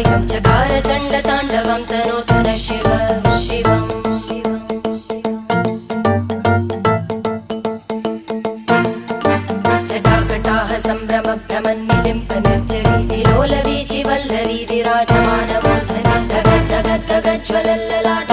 कायं चकार चण्डताण्डवं तनोतु न शिव शिवम् जटाकटाह सम्भ्रम भ्रमन्निलिम्प निर्जरी विलोलवीचि वल्लरी विराजमानमूर्धनि धग धग धग ज्वलल्ललाट